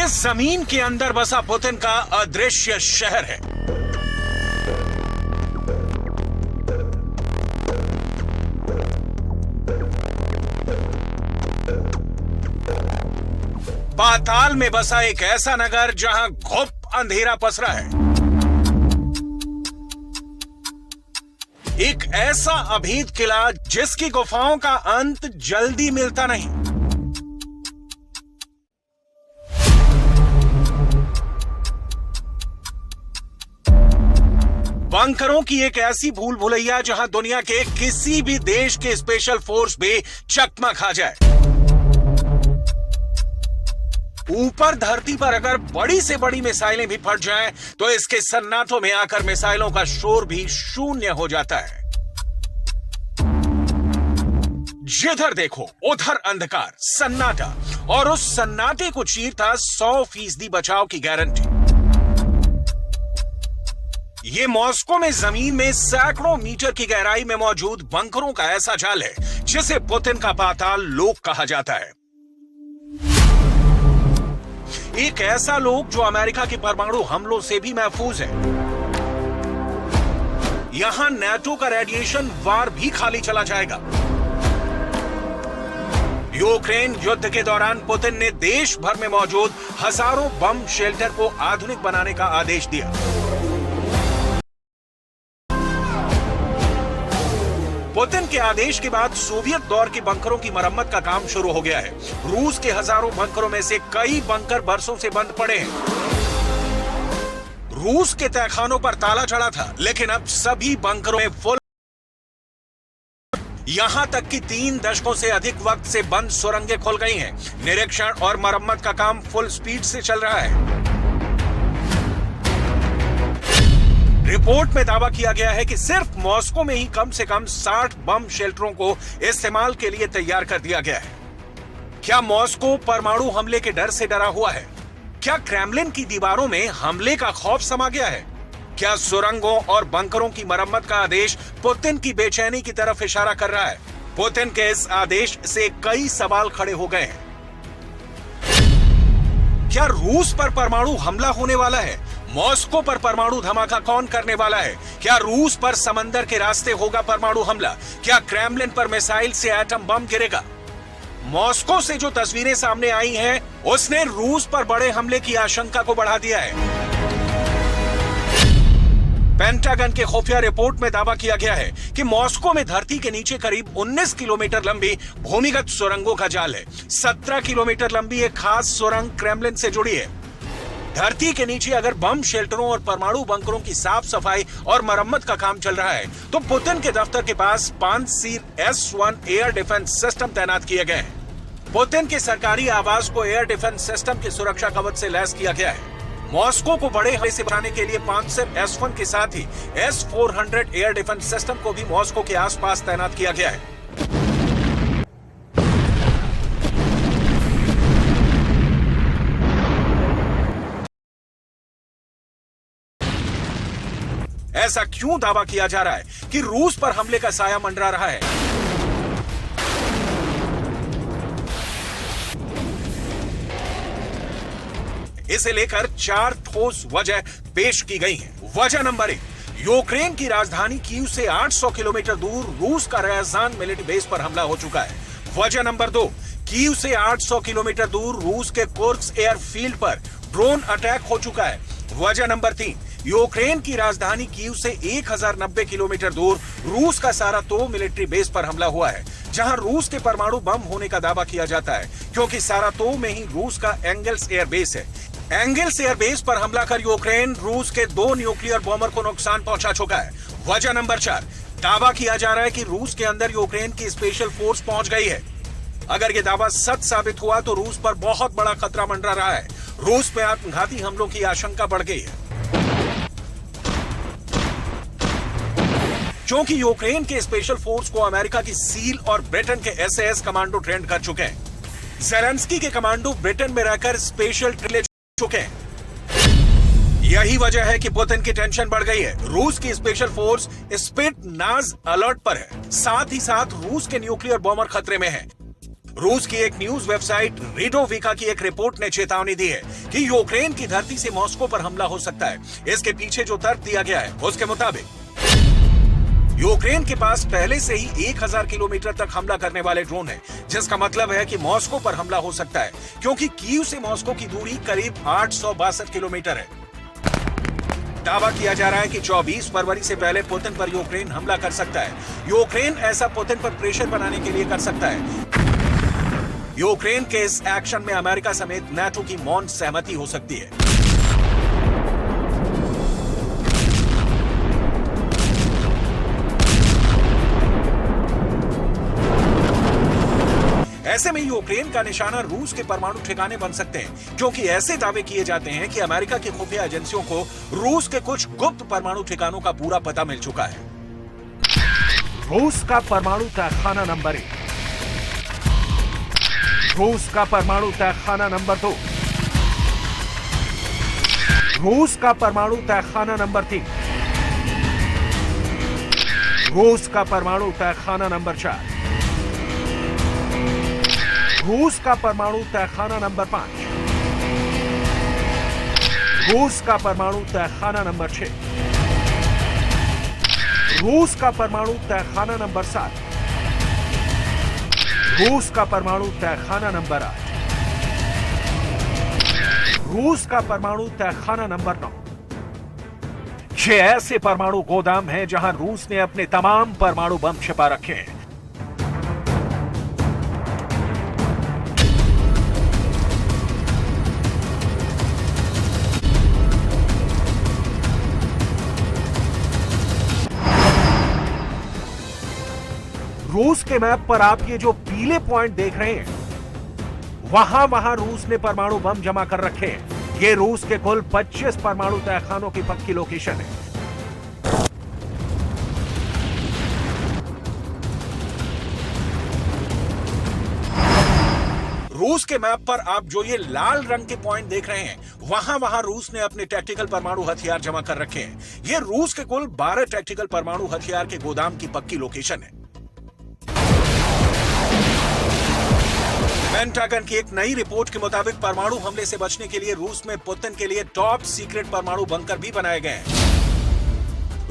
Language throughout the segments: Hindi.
ये जमीन के अंदर बसा पुतिन का अदृश्य शहर है। पाताल में बसा एक ऐसा नगर जहां घुप अंधेरा पसरा है। एक ऐसा अभेद किला जिसकी गुफाओं का अंत जल्दी मिलता नहीं। बंकरों की एक ऐसी भूल भुलैया जहां दुनिया के किसी भी देश के स्पेशल फोर्स भी चकमा खा जाए। ऊपर धरती पर अगर बड़ी से बड़ी मिसाइलें भी फट जाएं, तो इसके सन्नाटों में आकर मिसाइलों का शोर भी शून्य हो जाता है। जिधर देखो उधर अंधकार, सन्नाटा, और उस सन्नाटे को चीरता 100% बचाव की गारंटी। ये मॉस्को में जमीन में सैकड़ों मीटर की गहराई में मौजूद बंकरों का ऐसा जाल है जिसे पुतिन का पाताल लोक कहा जाता है। एक ऐसा लोक जो अमेरिका के परमाणु हमलों से भी महफूज है। यहां नेटो का रेडिएशन वार भी खाली चला जाएगा। यूक्रेन युद्ध के दौरान पुतिन ने देश भर में मौजूद हजारों बम शेल्टर को आधुनिक बनाने का आदेश दिया। पुतिन के आदेश के बाद सोवियत दौर के बंकरों की मरम्मत का काम शुरू हो गया है। रूस के हजारों बंकरों में से कई बंकर बरसों से बंद पड़े हैं। रूस के तहखानों पर ताला चढ़ा था, लेकिन अब सभी बंकरों में फुल, यहां तक कि 3 दशकों से अधिक वक्त से बंद सुरंगें खुल गई हैं। निरीक्षण और मरम्मत का काम फुल स्पीड से चल रहा है। रिपोर्ट में दावा किया गया है कि सिर्फ मॉस्को में ही कम से कम 60 बम शेल्टरों को इस्तेमाल के लिए तैयार कर दिया गया है। क्या मॉस्को परमाणु हमले के डर से डरा हुआ है? क्या क्रेमलिन की दीवारों में हमले का खौफ समा गया है? क्या सुरंगों और बंकरों की मरम्मत का आदेश पुतिन की बेचैनी की तरफ इशारा कर रहा है? पुतिन के इस आदेश से कई सवाल खड़े हो गए हैं। क्या रूस पर परमाणु हमला होने वाला है? मॉस्को पर परमाणु धमाका कौन करने वाला है? क्या रूस पर समंदर के रास्ते होगा परमाणु हमला? क्या क्रेमलिन पर मिसाइल से एटम बम गिरेगा? मॉस्को से जो तस्वीरें सामने आई हैं, उसने रूस पर बड़े हमले की आशंका को बढ़ा दिया है। पेंटागन के खुफिया रिपोर्ट में दावा किया गया है कि मॉस्को में धरती के नीचे करीब 19 किलोमीटर लंबी भूमिगत सुरंगों का जाल है। 17 किलोमीटर लंबी एक खास सुरंग क्रेमलिन से जुड़ी है। धरती के नीचे अगर बम शेल्टरों और परमाणु बंकरों की साफ सफाई और मरम्मत का काम चल रहा है, तो पुतिन के दफ्तर के पास पांचसीर S-1 एयर डिफेंस सिस्टम तैनात किए गए हैं। पुतिन के सरकारी आवास को एयर डिफेंस सिस्टम के सुरक्षा कवच से लैस किया गया है। मॉस्को को बड़े हमले से बचाने के लिए पांचसीर S-1 के साथ ही S-400 एयर डिफेंस सिस्टम को भी मॉस्को के आसपास तैनात किया गया है। ऐसा क्यों दावा किया जा रहा है कि रूस पर हमले का साया मंडरा रहा है? इसे लेकर 4 ठोस वजह पेश की गई हैं। वजह नंबर 1, यूक्रेन की राजधानी कीव से 800 किलोमीटर दूर रूस का रयाजान मिलिट्री बेस पर हमला हो चुका है। वजह नंबर 2, कीव से 800 किलोमीटर दूर रूस के कुर्स्क एयरफील्ड पर ड्रोन अटैक हो चुका है। वजह नंबर 3, यूक्रेन की राजधानी कीव से 1090 किलोमीटर दूर रूस का सारातोव मिलिट्री बेस पर हमला हुआ है, जहां रूस के परमाणु बम होने का दावा किया जाता है, क्योंकि सारातोव में ही रूस का एंगल्स एयर बेस है। एंगल्स एयर बेस पर हमला कर यूक्रेन रूस के 2 न्यूक्लियर बॉम्बर को नुकसान पहुंचा चुका है। वजह नंबर 4, दावा किया जा रहा है कि रूस के अंदर यूक्रेन की स्पेशल फोर्स पहुंच गई है। अगर ये दावा सच साबित हुआ तो रूस पर बहुत बड़ा खतरा मंडरा रहा है। रूस पे आत्मघाती हमलों की आशंका बढ़ गई है, क्योंकि यूक्रेन के स्पेशल फोर्स को अमेरिका की सील और ब्रिटेन के SAS कमांडो ट्रेंड कर चुके हैं। ज़ेलेंस्की के कमांडो ब्रिटेन में रहकर स्पेशल ट्रिल ले चुके हैं। यही वजह है कि पुतिन की टेंशन बढ़ गई है। रूस की स्पेशल फोर्स स्पिटनाज़ अलर्ट पर है। साथ ही साथ रूस के न्यूक्लियर बॉम्बर खतरे में है। रूस की एक न्यूज वेबसाइट रीडोविका की एक रिपोर्ट ने चेतावनी दी है कि यूक्रेन की धरती से मॉस्को पर हमला हो सकता है। इसके पीछे जो तर्क दिया गया है उसके मुताबिक यूक्रेन के पास पहले से ही 1000 किलोमीटर तक हमला करने वाले ड्रोन हैं, जिसका मतलब है कि मॉस्को पर हमला हो सकता है, क्योंकि कीव से मॉस्को की दूरी करीब 862 किलोमीटर है। दावा किया जा रहा है कि 24 फरवरी से पहले पुतिन पर यूक्रेन हमला कर सकता है। यूक्रेन ऐसा पुतिन पर प्रेशर बनाने के लिए कर सकता है। यूक्रेन के इस एक्शन में अमेरिका समेत नाटो की मौन सहमति हो सकती है। ऐसे में यूक्रेन का निशाना रूस के परमाणु ठिकाने बन सकते हैं, क्योंकि ऐसे दावे किए जाते हैं कि अमेरिका की खुफिया एजेंसियों को रूस के कुछ गुप्त परमाणु ठिकानों का पूरा पता मिल चुका है। रूस का परमाणु तहखाना नंबर 1, रूस का परमाणु तहखाना नंबर 2, रूस का परमाणु तहखाना नंबर 3, रूस का परमाणु तहखाना नंबर 4, रूस का परमाणु तहखाना नंबर 5, रूस का परमाणु तहखाना नंबर 6, रूस का परमाणु तहखाना नंबर 7, रूस का परमाणु तहखाना नंबर 8, रूस का परमाणु तहखाना नंबर 9। ये ऐसे परमाणु गोदाम हैं जहां रूस ने अपने तमाम परमाणु बम छिपा रखे हैं। रूस के मैप पर आप ये जो पीले पॉइंट देख रहे हैं, वहां रूस ने परमाणु बम जमा कर रखे हैं। ये रूस के कुल 25 परमाणु तहखानों की पक्की लोकेशन है। रूस के मैप पर आप जो ये लाल रंग के पॉइंट देख रहे हैं, वहां रूस ने अपने टैक्टिकल परमाणु हथियार जमा कर रखे हैं। ये रूस के कुल 12 टैक्टिकल परमाणु हथियार के गोदाम की पक्की लोकेशन है। पेंटागन की एक नई रिपोर्ट के मुताबिक परमाणु हमले से बचने के लिए रूस में पुतिन के लिए टॉप सीक्रेट परमाणु बंकर भी बनाए गए हैं।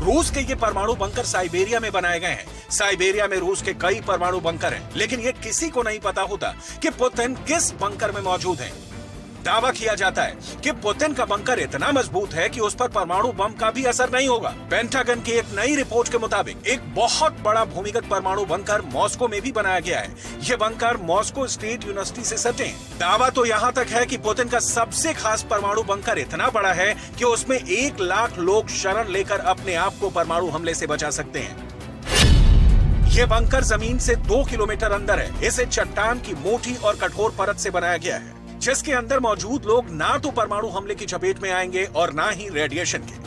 रूस के ये परमाणु बंकर साइबेरिया में बनाए गए हैं। साइबेरिया में रूस के कई परमाणु बंकर हैं, लेकिन ये किसी को नहीं पता होता कि पुतिन किस बंकर में मौजूद हैं। दावा किया जाता है कि पुतिन का बंकर इतना मजबूत है कि उस पर परमाणु बम का भी असर नहीं होगा। पेंटागन की एक नई रिपोर्ट के मुताबिक एक बहुत बड़ा भूमिगत परमाणु बंकर मॉस्को में भी बनाया गया है। ये बंकर मॉस्को स्टेट यूनिवर्सिटी से सटे हैं। दावा तो यहाँ तक है कि पुतिन का सबसे खास परमाणु बंकर इतना बड़ा है कि उसमें 1 लाख लोग शरण लेकर अपने आप को परमाणु हमले से बचा सकते हैं। ये बंकर जमीन से 2 किलोमीटर अंदर है। इसे चट्टान की मोटी और कठोर परत से बनाया गया है, जिसके अंदर मौजूद लोग ना तो परमाणु हमले की चपेट में आएंगे और ना ही रेडिएशन के।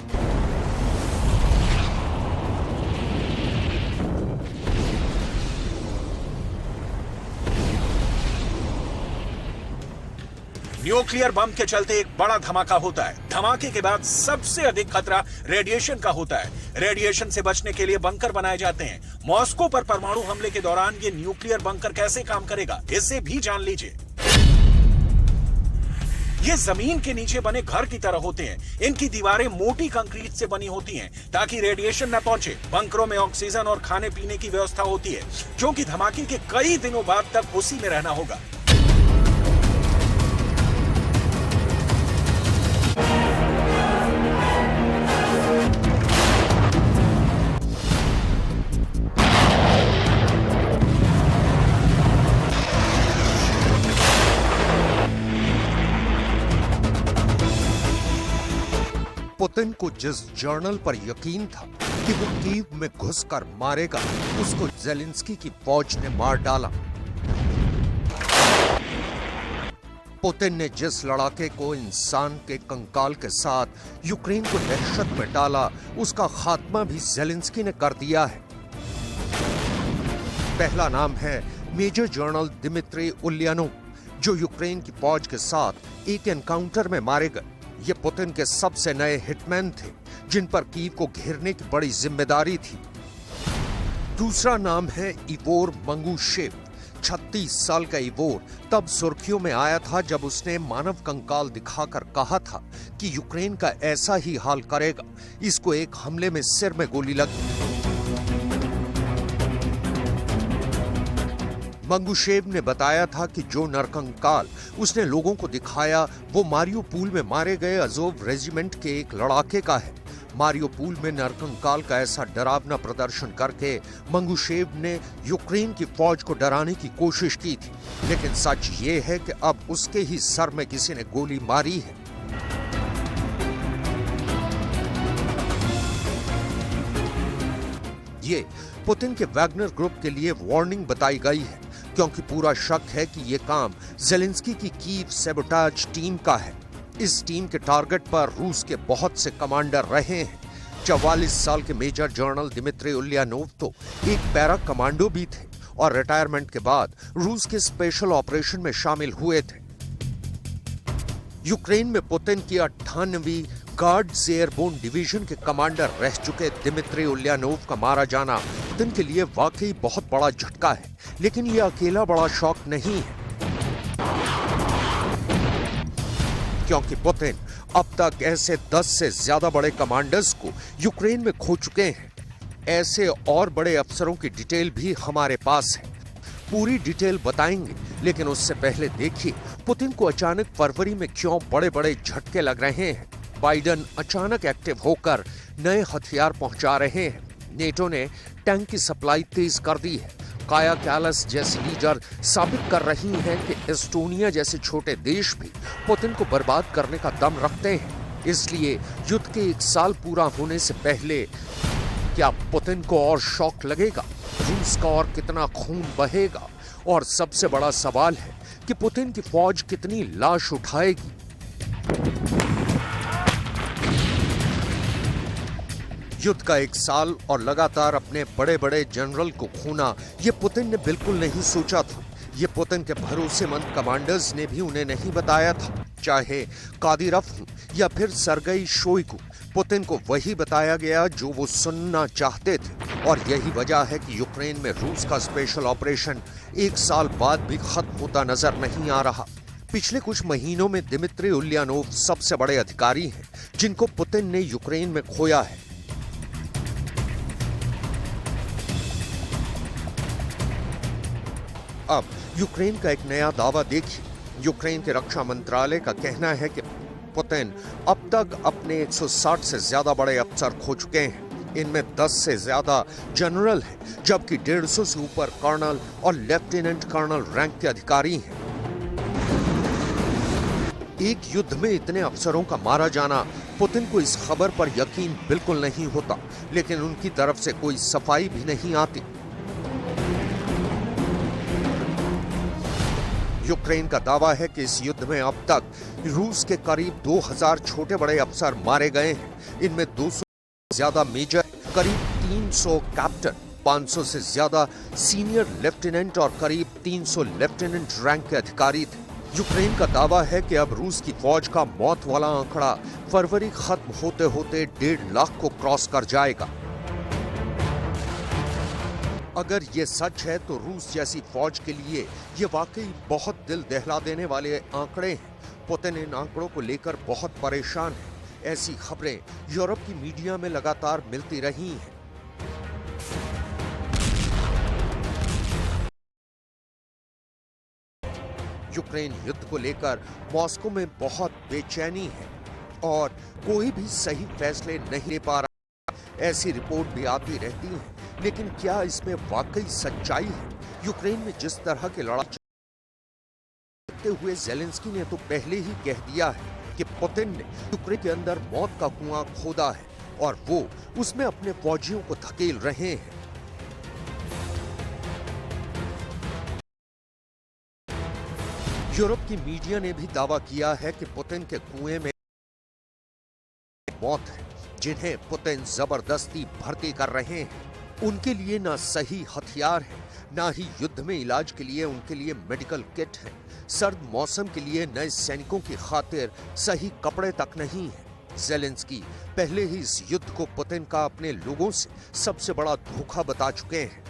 न्यूक्लियर बम के चलते एक बड़ा धमाका होता है। धमाके के बाद सबसे अधिक खतरा रेडिएशन का होता है। रेडिएशन से बचने के लिए बंकर बनाए जाते हैं। मॉस्को पर परमाणु हमले के दौरान ये न्यूक्लियर बंकर कैसे काम करेगा, इसे भी जान लीजिए। ये जमीन के नीचे बने घर की तरह होते हैं। इनकी दीवारें मोटी कंक्रीट से बनी होती हैं ताकि रेडिएशन न पहुंचे। बंकरों में ऑक्सीजन और खाने पीने की व्यवस्था होती है, क्योंकि धमाके के कई दिनों बाद तक उसी में रहना होगा। पुतिन को जिस जर्नल पर यकीन था कि वो कीव में घुसकर मारेगा, उसको ज़ेलेंस्की की फौज ने मार डाला। पुतिन ने जिस लड़ाके को इंसान के कंकाल के साथ यूक्रेन को दहशत में डाला, उसका खात्मा भी ज़ेलेंस्की ने कर दिया है। पहला नाम है मेजर जनरल दिमित्री उल्यानोव, जो यूक्रेन की फौज के साथ एक एनकाउंटर में मारे गए। ये पुतिन के सबसे नए हिटमैन थे, जिन पर कीव को घेरने की बड़ी जिम्मेदारी थी। दूसरा नाम है इवोर मंगुशेव, 36 साल का इवोर तब सुर्खियों में आया था जब उसने मानव कंकाल दिखाकर कहा था कि यूक्रेन का ऐसा ही हाल करेगा, इसको एक हमले में सिर में गोली लगी। मंगुशेव ने बताया था कि जो नरकंकाल उसने लोगों को दिखाया वो मारियोपोल में मारे गए अज़ोव रेजिमेंट के एक लड़ाके का है। मारियोपोल में नरकंकाल का ऐसा डरावना प्रदर्शन करके मंगुशेव ने यूक्रेन की फौज को डराने की कोशिश की थी, लेकिन सच ये है कि अब उसके ही सर में किसी ने गोली मारी है। ये पुतिन के वैगनर ग्रुप के लिए वार्निंग बताई गई है, क्योंकि पूरा शक है कि ये काम ज़ेलेंस्की की कीव सैबोटाज टीम का है। इस टीम के टारगेट पर रूस के बहुत से कमांडर रहे हैं। 44 साल के मेजर जनरल दिमित्री उल्यानोव तो एक पैरा कमांडो भी थे और रिटायरमेंट के बाद रूस के स्पेशल ऑपरेशन में शामिल हुए थे। यूक्रेन में पुतिन की 98वीं गार्ड्स एयरबोर्न डिवीजन के कमांडर रह चुके दिमित्री उल्यानोव का मारा जाना पुतिन के लिए वाकई बहुत बड़ा झटका है, लेकिन यह अकेला बड़ा शॉक नहीं है, क्योंकि पुतिन अब तक ऐसे 10 से ज्यादा बड़े कमांडर्स को यूक्रेन में खो चुके हैं। ऐसे और बड़े अफसरों की डिटेल भी हमारे पास है, पूरी डिटेल बताएंगे, लेकिन उससे पहले देखिए पुतिन को अचानक फरवरी में क्यों बड़े बड़े झटके लग रहे हैं। बाइडन अचानक एक्टिव होकर नए हथियार पहुंचा रहे हैं। नेटो ने टैंक की सप्लाई तेज कर दी है। काया कैलास जैसी लीडर साबित कर रही हैं कि एस्टोनिया जैसे छोटे देश भी पुतिन को बर्बाद करने का दम रखते हैं। इसलिए युद्ध के 1 साल पूरा होने से पहले क्या पुतिन को और शॉक लगेगा? रूस का और कितना खून बहेगा? और सबसे बड़ा सवाल है कि पुतिन की फौज कितनी लाश उठाएगी? युद्ध का 1 साल और लगातार अपने बड़े बड़े जनरल को खोना ये पुतिन ने बिल्कुल नहीं सोचा था। ये पुतिन के भरोसेमंद कमांडर्स ने भी उन्हें नहीं बताया था, चाहे कादिरोव हो या फिर सर्गेई शोइगु। पुतिन को वही बताया गया जो वो सुनना चाहते थे, और यही वजह है कि यूक्रेन में रूस का स्पेशल ऑपरेशन 1 साल बाद भी खत्म होता नजर नहीं आ रहा। पिछले कुछ महीनों में दिमित्री उल्यानोव सबसे बड़े अधिकारी हैं जिनको पुतिन ने यूक्रेन में खोया है। अब यूक्रेन का एक नया दावा देखिए। यूक्रेन के रक्षा मंत्रालय का कहना है कि पुतिन अब तक अपने 160 से ज्यादा बड़े अफसर खो चुके हैं। इनमें 10 से ज्यादा जनरल हैं, जबकि 150 से ऊपर कर्नल और लेफ्टिनेंट कर्नल रैंक के अधिकारी हैं। एक युद्ध में इतने अफसरों का मारा जाना, पुतिन को इस खबर पर यकीन बिल्कुल नहीं होता, लेकिन उनकी तरफ से कोई सफाई भी नहीं आती। यूक्रेन का दावा है कि इस युद्ध में अब तक रूस के करीब 2000 छोटे बड़े अफसर मारे गए हैं। इनमें 200 से ज्यादा मेजर, करीब 300 कैप्टन, 500 से ज्यादा सीनियर लेफ्टिनेंट और करीब 300 लेफ्टिनेंट रैंक के अधिकारी थे। यूक्रेन का दावा है कि अब रूस की फौज का मौत वाला आंकड़ा फरवरी खत्म होते होते 1.5 लाख को क्रॉस कर जाएगा। अगर ये सच है तो रूस जैसी फौज के लिए ये वाकई बहुत दिल दहला देने वाले आंकड़े हैं। पुतिन इन आंकड़ों को लेकर बहुत परेशान है। ऐसी खबरें यूरोप की मीडिया में लगातार मिलती रही हैं। यूक्रेन युद्ध को लेकर मॉस्को में बहुत बेचैनी है और कोई भी सही फैसले नहीं ले पा रहा। ऐसी रिपोर्ट भी आती रहती है, लेकिन क्या इसमें वाकई सच्चाई है? यूक्रेन में जिस तरह के लड़ाई चलते हुए ज़ेलेंस्की ने तो पहले ही कह दिया है कि पुतिन ने यूक्रेन के अंदर मौत का कुआं खोदा है और वो उसमें अपने फौजियों को धकेल रहे हैं। यूरोप की मीडिया ने भी दावा किया है कि पुतिन के कुएं में मौत है, जिन्हें पुतिन जबरदस्ती भर्ती कर रहे हैं। उनके लिए ना सही हथियार है, ना ही युद्ध में इलाज के लिए उनके लिए मेडिकल किट है। सर्द मौसम के लिए नए सैनिकों की खातिर सही कपड़े तक नहीं है। ज़ेलेंस्की पहले ही इस युद्ध को पुतिन का अपने लोगों से सबसे बड़ा धोखा बता चुके हैं।